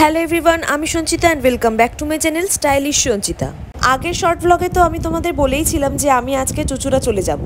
Hello everyone, আমি Sanchita and welcome back to my channel stylish Sanchita. আগের short ব্লগে তো আমি তোমাদের বলেইছিলাম যে আমি আজকে চুঁচুড়া চলে যাব।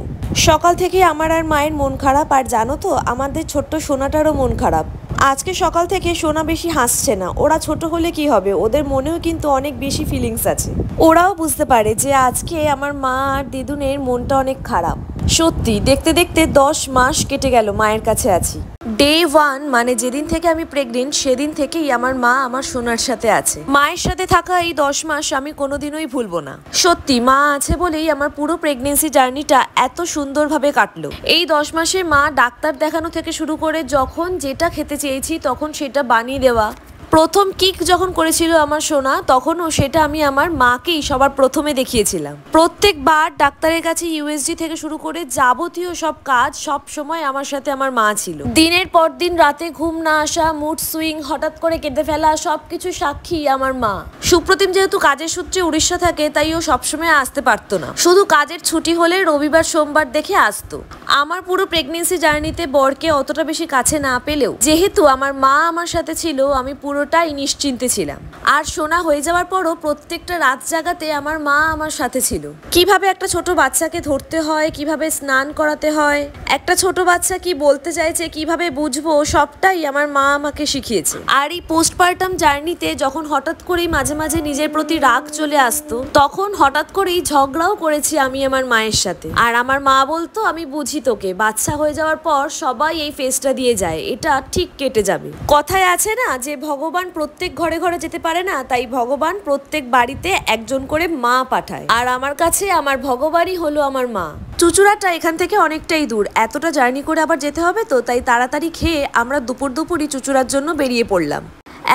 সকাল থেকে আমার আর মায়ের মন খারাপ, আর জানো তো আমাদের ছোট্ট সোনাটারও মন খারাপ। আজকে সকাল থেকে সোনা বেশি হাসছে না। ওরা ছোট হলে কি হবে, ওদের মনেও কিন্তু অনেক বেশি ফিলিংস আছে। ওরাও বুঝতে পারে যে আজকে আমার মা আর দিদুনের মনটা অনেক খারাপ। সত্যি দেখতে দেখতে 10 মাস কেটে গেল মায়ের কাছে আছি। ডে 1 মানে যেদিন থেকে আমি প্রেগনেন্ট সেদিন থেকেই আমার মা আমার সোনার সাথে আছে। মায়ের সাথে থাকা এই 10 মাস আমি কোনোদিনই ভুলবো না। সত্যি মা আছে বলেই আমার পুরো প্রেগনেন্সি জার্নিটা এত সুন্দরভাবে কাটলো। এই 10 মাসে মা ডাক্তার দেখানো থেকে শুরু করে যখন যেটা খেতে চেয়েছি তখন সেটা বানিয়ে দেওয়া, প্রথম কিক যখন করেছিল আমার সোনা তখনও সেটা আমি আমার মাকেই সবার প্রথমে দেখিয়েছিলাম। প্রত্যেকবার ডাক্তারের কাছে ইউএসজি থেকে শুরু করে যাবতীয় সব কাজ সব সময় আমার সাথে আমার মা ছিল। দিনের পর দিন রাতে ঘুম না আসা, মুড সুইং, হঠাৎ করে কেঁদে ফেলা, সবকিছু সাক্ষী আমার মা। সুপ্রতিম যেহেতু কাজের সূত্রে উড়িষ্যা থাকে তাই ও সবসময় আসতে পারতো না, শুধু কাজের ছুটি হলে রবিবার সোমবার দেখে আসতো। আমার পুরো প্রেগনেন্সি জার্নিতে বরকে অতটা বেশি কাছে না পেলেও যেহেতু আমার মা আমার সাথে ছিল আমি পুরোটাই নিশ্চিন্তে ছিলাম। আর সোনা হয়ে যাওয়ার পরও প্রত্যেকটা রাত জাগাতে আমার মা আমার সাথে ছিল। কিভাবে একটা ছোট বাচ্চাকে ধরতে হয়, কিভাবে স্নান করাতে হয়, একটা ছোট বাচ্চা কি বলতে চাইছে কিভাবে বুঝবো, সবটাই আমার মা আমাকে শিখিয়েছে। আর এই পোস্টপার্টাম জার্নিতে যখন হঠাৎ করেই মাঝে মাঝে নিজের প্রতি রাগ চলে আসতো তখন হঠাৎ করেই ঝগড়াও করেছি আমি আমার মায়ের সাথে। আর আমার মা বলতো, আমি বুঝি তোকে, বাচ্চা হয়ে যাওয়ার পর সবাই এই ফেজটা দিয়ে যায়, এটা ঠিক কেটে যাবে। কথায় আছে না যে ভগবান প্রত্যেক ঘরে ঘরে যেতে পারে না, তাই ভগবান প্রত্যেক বাড়িতে একজন করে মা পাঠায়। আর আমার কাছে আমার ভগবানই হলো আমার মা। চুঁচুড়াটা এখান থেকে অনেকটাই দূর, এতটা জার্নি করে আবার যেতে হবে তো তাই তাড়াতাড়ি খেয়ে আমরা দুপুরই চুঁচুড়ার জন্য বেরিয়ে পড়লাম।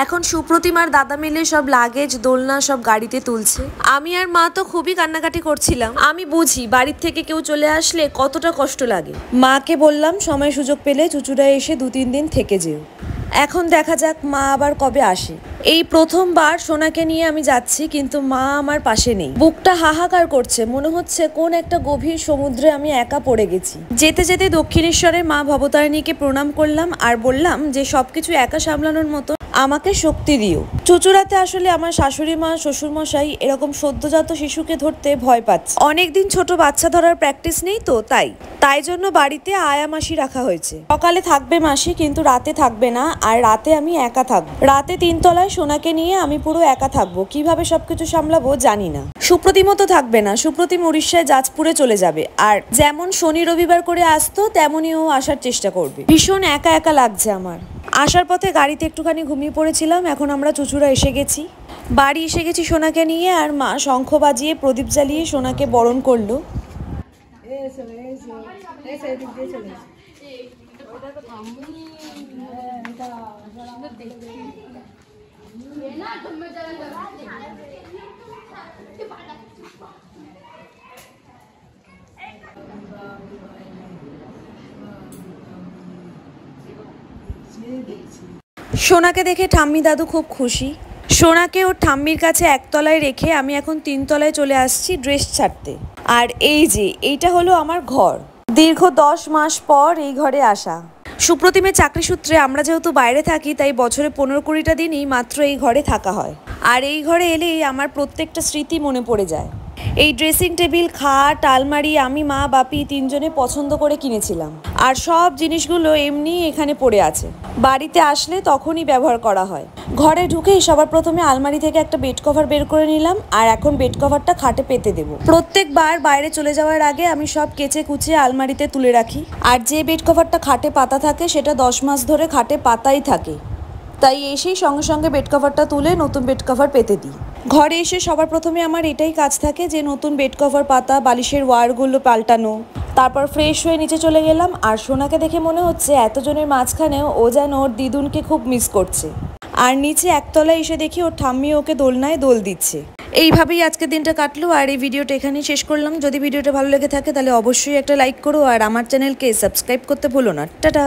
এখন সুপ্রতিমার দাদা মিলে সব লাগেজ দোলনা সব গাড়িতে তুলছে। আমি আর মা তো খুবই কান্নাকাটি করছিলাম। আমি বুঝি বাড়ির থেকে কেউ চলে আসলে কতটা কষ্ট লাগে। মাকে বললাম সময় সুযোগ পেলে চুঁচুড়ায় এসে 2-3 দিন থেকে যেও। এখন দেখা যাক মা আবার কবে আসে। এই প্রথমবার সোনাকে নিয়ে আমি যাচ্ছি, কিন্তু মা আমার পাশে নেই। বুকটা হাহাকার করছে, মনে হচ্ছে কোন একটা গভীর সমুদ্রে আমি একা পড়ে গেছি। যেতে যেতে দক্ষিণেশ্বরের মা ভবতারিণীকে প্রণাম করলাম আর বললাম যে সবকিছু একা সামলানোর মতো আমাকে শক্তি দিও। চুঁচুড়াতে আসলে আমার শাশুড়ি মা শ্বশুরমশাই এরকম সদ্যজাত শিশুকে ধরতে ভয় পাচ্ছে। অনেকদিন ছোট বাচ্চা ধরার প্র্যাকটিস নেই তো তাই জন্য বাড়িতে আয়া মাসি রাখা হয়েছে। সকালে থাকবে মাসি, কিন্তু রাতে থাকবে না, আর রাতে আমি একা থাকবো। রাতে 3 তলায় সোনাকে নিয়ে আমি পুরো একা থাকবো। কিভাবে সবকিছু সামলাবো জানি না। সুপ্রতিমও তো থাকবে না, সুপ্রতিম উড়িষ্যায় জাজপুরে চলে যাবে। আর যেমন শনি রবিবার করে আসতো তেমনই ও আসার চেষ্টা করবে। ভীষণ একা একা লাগছে আমার। আসার পথে গাড়িতে একটুখানি ঘুমিয়ে পড়েছিলাম। এখন আমরা চুঁচুড়া এসে গেছি, বাড়ি এসে গেছি সোনাকে নিয়ে। আর মা শঙ্খ বাজিয়ে প্রদীপ জ্বালিয়ে সোনাকে বরণ করলো। সোনাকে দেখে ঠাম্মি দাদু খুব খুশি। সোনাকে ওর ঠাম্মির কাছে 1 তলায় রেখে আমি এখন 3 তলায় চলে আসছি ড্রেস ছাড়তে। আর এই যে এইটা হলো আমার ঘর। দীর্ঘ 10 মাস পর এই ঘরে আসা। সুপ্রতিমের চাকরি সূত্রে আমরা যেহেতু বাইরে থাকি তাই বছরে 15-20টা দিনই মাত্র এই ঘরে থাকা হয়। আর এই ঘরে এলেই আমার প্রত্যেকটা স্মৃতি মনে পড়ে যায়। এই ড্রেসিং টেবিল, খাট, আলমারি আমি মা বাপি 3 জনে পছন্দ করে কিনেছিলাম। আর সব জিনিসগুলো এমনি এখানে পড়ে আছে, বাড়িতে আসলে তখনই ব্যবহার করা হয়। ঘরে ঢুকেই সবার প্রথমে আলমারি থেকে একটা বেড কভার বের করে নিলাম, আর এখন বেড কভারটা খাটে পেতে দেবো। প্রত্যেকবার বাইরে চলে যাওয়ার আগে আমি সব কেচে কুচিয়ে আলমারিতে তুলে রাখি। আর যে বেড কভারটা খাটে পাতা থাকে সেটা 10 মাস ধরে খাটে পাতাই থাকে, তাই এসেই সঙ্গে সঙ্গে বেড কভারটা তুলে নতুন বেড কভার পেতে দিই। ঘরে এসে সবার প্রথমে আমার এটাই কাজ থাকে যে নতুন বেড কভার পাতা, বালিশের ওয়্যারগুলো পাল্টানো। তারপর ফ্রেশ হয়ে নিচে চলে গেলাম। আর সোনাকে দেখে মনে হচ্ছে এতজনের মাঝখানেও ও যেন ওর দিদুনকে খুব মিস করছে। আর নিচে 1 তলায় এসে দেখি ওর ঠাম্মি ওকে দোলনায় দোল দিচ্ছে। এইভাবেই আজকের দিনটা কাটলো। আর এই ভিডিওটা এখানেই শেষ করলাম। যদি ভিডিওটা ভালো লেগে থাকে তাহলে অবশ্যই একটা লাইক করো আর আমার চ্যানেলকে সাবস্ক্রাইব করতে ভুলো না। টাটা।